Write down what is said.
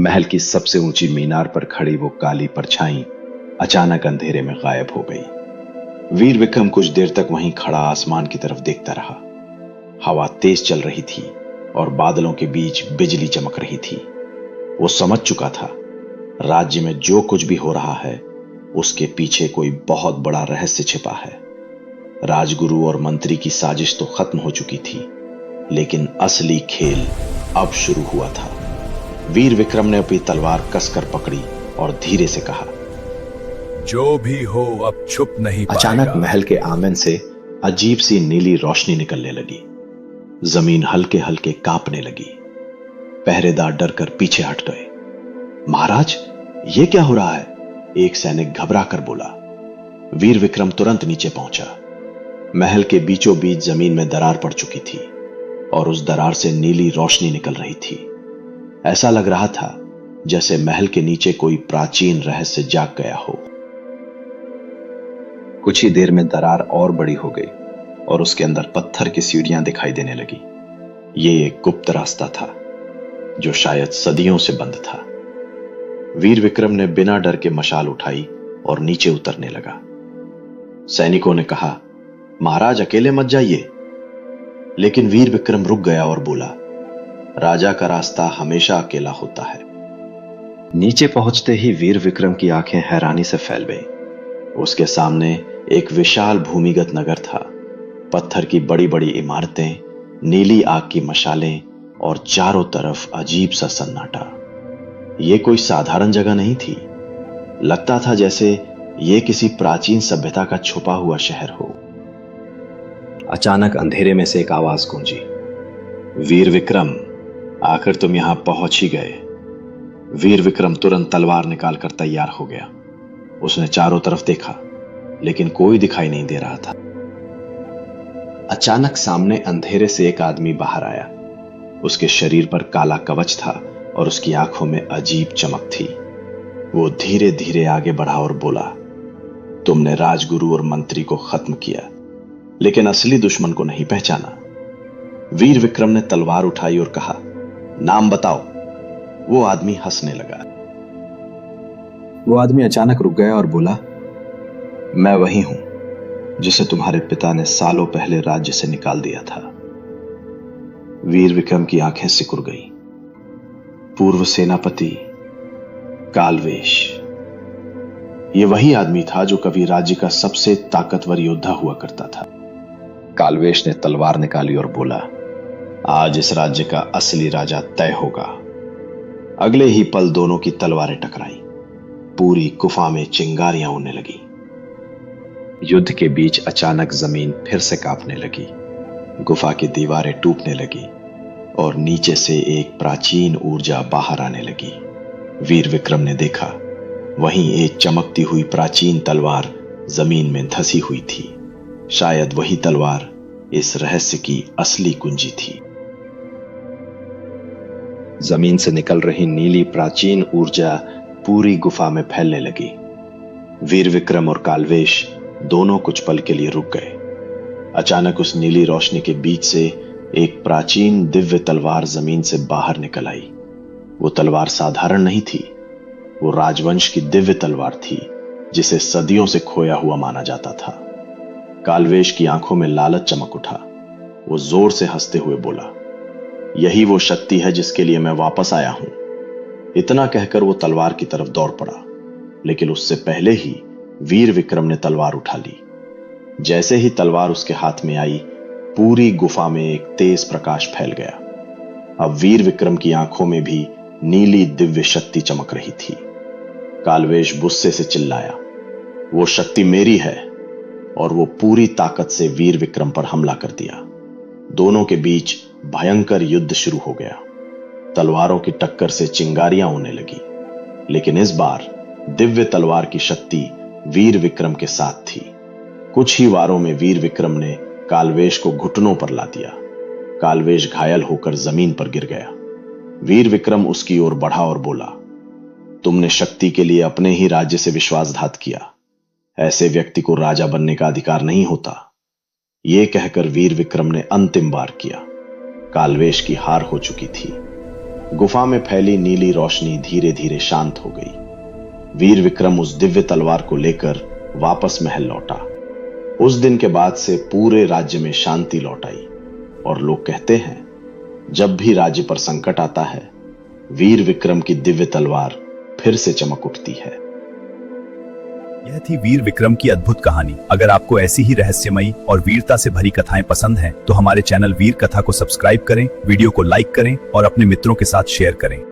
महल की सबसे ऊंची मीनार पर खड़ी वो काली परछाई अचानक अंधेरे में गायब हो गई। वीर विक्रम कुछ देर तक वहीं खड़ा आसमान की तरफ देखता रहा। हवा तेज चल रही थी और बादलों के बीच बिजली चमक रही थी। वो समझ चुका था, राज्य में जो कुछ भी हो रहा है उसके पीछे कोई बहुत बड़ा रहस्य छिपा है। राजगुरु और मंत्री की साजिश तो खत्म हो चुकी थी, लेकिन असली खेल अब शुरू हुआ था। वीर विक्रम ने अपनी तलवार कसकर पकड़ी और धीरे से कहा, जो भी हो अब छुप नहीं पाएगा। अचानक महल के आंगन से अजीब सी नीली रोशनी निकलने लगी। जमीन हल्के हल्के कांपने लगी। पहरेदार डरकर पीछे हट गए। महाराज, यह क्या हो रहा है? एक सैनिक घबरा कर बोला। वीर विक्रम तुरंत नीचे पहुंचा। महल के बीचों बीच जमीन में दरार पड़ चुकी थी और उस दरार से नीली रोशनी निकल रही थी। ऐसा लग रहा था जैसे महल के नीचे कोई प्राचीन रहस्य जाग गया हो। कुछ ही देर में दरार और बड़ी हो गई और उसके अंदर पत्थर की सीढ़ियां दिखाई देने लगी। ये एक गुप्त रास्ता था जो शायद सदियों से बंद था। वीर विक्रम ने बिना डर के मशाल उठाई और नीचे उतरने लगा। सैनिकों ने कहा, महाराज अकेले मत जाइए। लेकिन वीर विक्रम रुक गया और बोला, राजा का रास्ता हमेशा अकेला होता है। नीचे पहुंचते ही वीर विक्रम की आंखें हैरानी से फैल गईं। उसके सामने एक विशाल भूमिगत नगर था। पत्थर की बड़ी बड़ी इमारतें, नीली आग की मशालें और चारों तरफ अजीब सा सन्नाटा। यह कोई साधारण जगह नहीं थी। लगता था जैसे यह किसी प्राचीन सभ्यता का छुपा हुआ शहर हो। अचानक अंधेरे में से एक आवाज गूंजी, वीर विक्रम, आखिर तुम यहां पहुंच ही गए। वीर विक्रम तुरंत तलवार निकालकर तैयार हो गया। उसने चारों तरफ देखा, लेकिन कोई दिखाई नहीं दे रहा था। अचानक सामने अंधेरे से एक आदमी बाहर आया। उसके शरीर पर काला कवच था और उसकी आंखों में अजीब चमक थी। वो धीरे धीरे आगे बढ़ा और बोला, तुमने राजगुरु और मंत्री को खत्म किया, लेकिन असली दुश्मन को नहीं पहचाना। वीर विक्रम ने तलवार उठाई और कहा, नाम बताओ। वो आदमी हंसने लगा। वो आदमी अचानक रुक गया और बोला, मैं वही हूं जिसे तुम्हारे पिता ने सालों पहले राज्य से निकाल दिया था। वीर विक्रम की आंखें सिकुड़ गईं। पूर्व सेनापति कालवेश। यह वही आदमी था जो कभी राज्य का सबसे ताकतवर योद्धा हुआ करता था। कालवेश ने तलवार निकाली और बोला, आज इस राज्य का असली राजा तय होगा। अगले ही पल दोनों की तलवारें टकराई। पूरी गुफा में चिंगारियां उड़ने लगी। युद्ध के बीच अचानक जमीन फिर से कांपने लगी। गुफा की दीवारें टूटने लगी और नीचे से एक प्राचीन ऊर्जा बाहर आने लगी। वीर विक्रम ने देखा, वहीं एक चमकती हुई प्राचीन तलवार जमीन में धंसी हुई थी। शायद वही तलवार इस रहस्य की असली कुंजी थी। जमीन से निकल रही नीली प्राचीन ऊर्जा पूरी गुफा में फैलने लगी। वीर विक्रम और कालवेश दोनों कुछ पल के लिए रुक गए। अचानक उस नीली रोशनी के बीच से एक प्राचीन दिव्य तलवार जमीन से बाहर निकल आई। वो तलवार साधारण नहीं थी, वो राजवंश की दिव्य तलवार थी जिसे सदियों से खोया हुआ माना जाता था। कालवेश की आंखों में लालच चमक उठा। वो जोर से हंसते हुए बोला, यही वो शक्ति है जिसके लिए मैं वापस आया हूं। इतना कहकर वो तलवार की तरफ दौड़ पड़ा, लेकिन उससे पहले ही वीर विक्रम ने तलवार उठा ली। जैसे ही तलवार उसके हाथ में आई, पूरी गुफा में एक तेज प्रकाश फैल गया। अब वीर विक्रम की आंखों में भी नीली दिव्य शक्ति चमक रही थी। कालवेश गुस्से से चिल्लाया, वो शक्ति मेरी है, और वो पूरी ताकत से वीर विक्रम पर हमला कर दिया। दोनों के बीच भयंकर युद्ध शुरू हो गया। तलवारों की टक्कर से चिंगारियां उड़ने लगी, लेकिन इस बार दिव्य तलवार की शक्ति वीर विक्रम के साथ थी। कुछ ही वारों में वीर विक्रम ने कालवेश को घुटनों पर ला दिया। कालवेश घायल होकर जमीन पर गिर गया। वीर विक्रम उसकी ओर बढ़ा और बोला, तुमने शक्ति के लिए अपने ही राज्य से विश्वासघात किया। ऐसे व्यक्ति को राजा बनने का अधिकार नहीं होता। यह कहकर वीर विक्रम ने अंतिम वार किया। कालवेश की हार हो चुकी थी। गुफा में फैली नीली रोशनी धीरे धीरे शांत हो गई। वीर विक्रम उस दिव्य तलवार को लेकर वापस महल लौटा। उस दिन के बाद से पूरे राज्य में शांति लौट आई और लोग कहते हैं, जब भी राज्य पर संकट आता है, वीर विक्रम की दिव्य तलवार फिर से चमक उठती है। यह थी वीर विक्रम की अद्भुत कहानी। अगर आपको ऐसी ही रहस्यमयी और वीरता से भरी कथाएं पसंद हैं, तो हमारे चैनल वीर कथा को सब्सक्राइब करें, वीडियो को लाइक करें और अपने मित्रों के साथ शेयर करें।